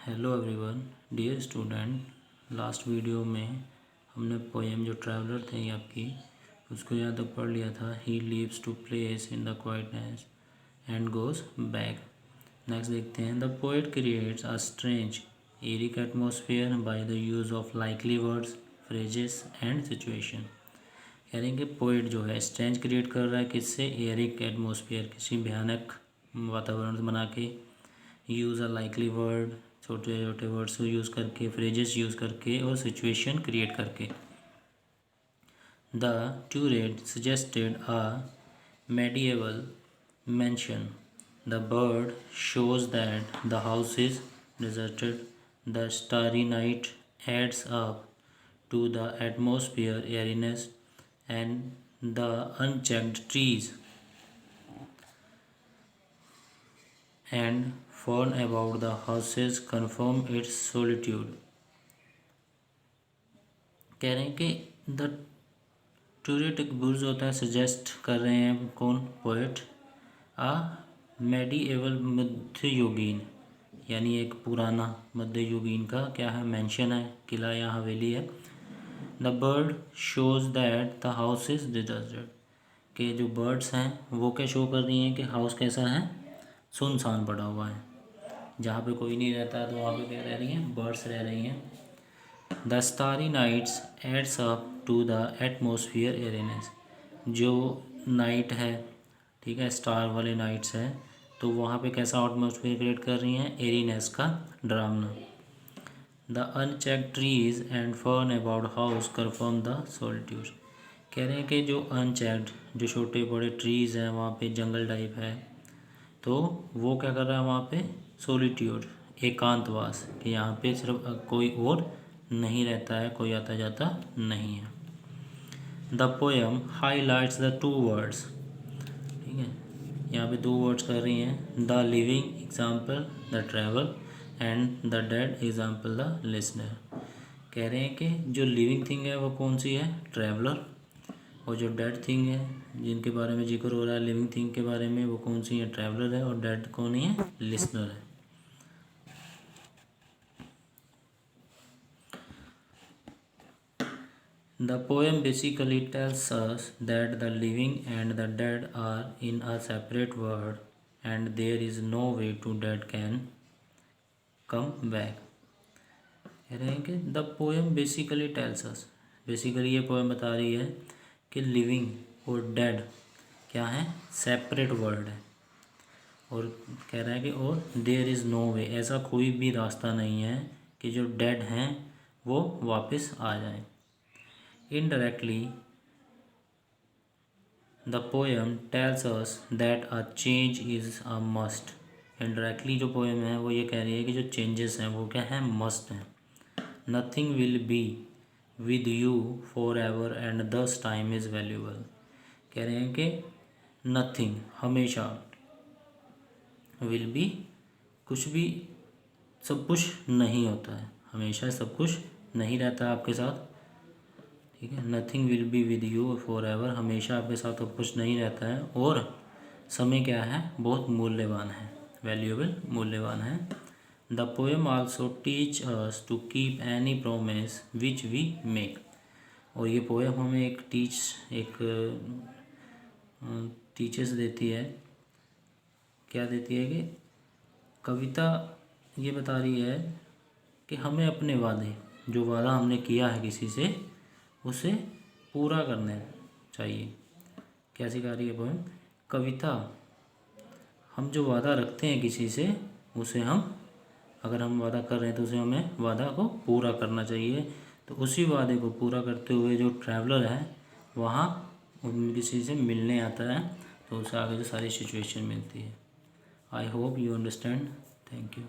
Hello everyone dear student. Last video में हमने poem जो ट्रैवलर थे आपकी उसको यहाँ तक पढ़ लिया था। He leaves to place in the quietness and goes back. Next देखते हैं। The poet creates a strange eerie atmosphere by the use of likely words phrases and situation. कह रहे हैं कि पोएट जो है स्ट्रेंज क्रिएट कर रहा है किससे? एरिक एटमोसफियर, किसी भयानक वातावरण बना के। यूज़ अ लाइकली वर्ड, छोटे छोटे वर्ड्स को यूज़ करके, फ्रेजेस यूज़ करके और सिचुएशन क्रिएट करके। The tourist suggested a medieval mansion. The bird shows that the house is deserted. The starry night adds up to the atmosphere airiness, and the unchecked trees and fern about the houses confirm its solitude. कह रहे हैं कि the Tourette एक बुर्ज होता है, suggest कर रहे हैं कौन? पोएट। आ मेडिएवल मध्ययुगीन, यानी एक पुराना मध्ययुगीन का क्या है? मेंशन है, किला या हवेली है। The bird shows that the house is deserted, के जो बर्ड्स हैं वो क्या शो कर रही हैं कि हाउस कैसा है? सुनसान पड़ा हुआ है। जहाँ पे कोई नहीं रहता है तो वहाँ पे क्या रह रही हैं? बर्ड्स रह रही हैं। The starry nights adds up to the atmosphere eeriness, जो नाइट है, ठीक है, स्टार वाले नाइट्स है, तो वहाँ पे कैसा एटमोसफियर क्रिएट कर रही हैं? एरिनेस का डरावना। The unchecked trees and fern about house confirm the solitude. कह रहे हैं कि जो अनचेक्ड, जो छोटे बड़े ट्रीज़ हैं वहाँ पे, जंगल टाइप है, तो वो क्या कर रहा है वहाँ पे? सॉलिट्यूड, एकांतवास, कि यहाँ पे सिर्फ कोई और नहीं रहता है, कोई आता जाता नहीं है। The poem highlights the two words, ठीक है, यहाँ पे दो वर्ड्स कर रही हैं। The living example the travel and the dead example the listener. कह रहे हैं कि जो लिविंग थिंग है वो कौन सी है? ट्रैवलर। और जो डेड थिंग है, जिनके बारे में जिक्र हो रहा है लिविंग थिंग के बारे में, वो कौन सी है? ट्रैवलर है। और डेड कौन है? लिसनर है। The poem basically tells us that the living and the dead are in a separate world and there is no way to dead can come back. कह रहे हैं कि the poem basically tells us, basically ये poem बता रही है कि living और डेड क्या है? सेपरेट वर्ल्ड है। और कह रहा है कि और देयर इज़ नो वे, ऐसा कोई भी रास्ता नहीं है कि जो डेड हैं वो वापस आ जाएं। Indirectly, the poem tells us that a change is a must. Indirectly जो पोएम है वो ये कह रही है कि जो चेंजेस हैं वो क्या हैं? मस्ट हैं। Nothing will be with you forever and thus time is valuable. कह रहे हैं कि nothing, हमेशा, will be, कुछ भी, सब कुछ नहीं होता है, हमेशा सब कुछ नहीं रहता है आपके साथ, ठीक है। Nothing will be with you for ever, हमेशा आपके साथ सब कुछ नहीं रहता है। और समय क्या है? बहुत मूल्यवान है, वैल्यूएबल, मूल्यवान है। The poem also teach us to keep any promise which we make. और ये पोएम हमें एक टीचर्स देती है। क्या देती है? कि कविता ये बता रही है कि हमें अपने वादे, जो वादा हमने किया है किसी से, उसे पूरा करना चाहिए। क्या सिखा रही है पोएम? कविता, हम जो वादा रखते हैं किसी से, उसे हम, अगर हम वादा कर रहे हैं तो उसे हमें वादा को पूरा करना चाहिए। तो उसी वादे को पूरा करते हुए जो ट्रैवलर है वहाँ किसी से मिलने आता है, तो उसे आगे से सारी सिचुएशन मिलती है। I hope you understand. Thank you.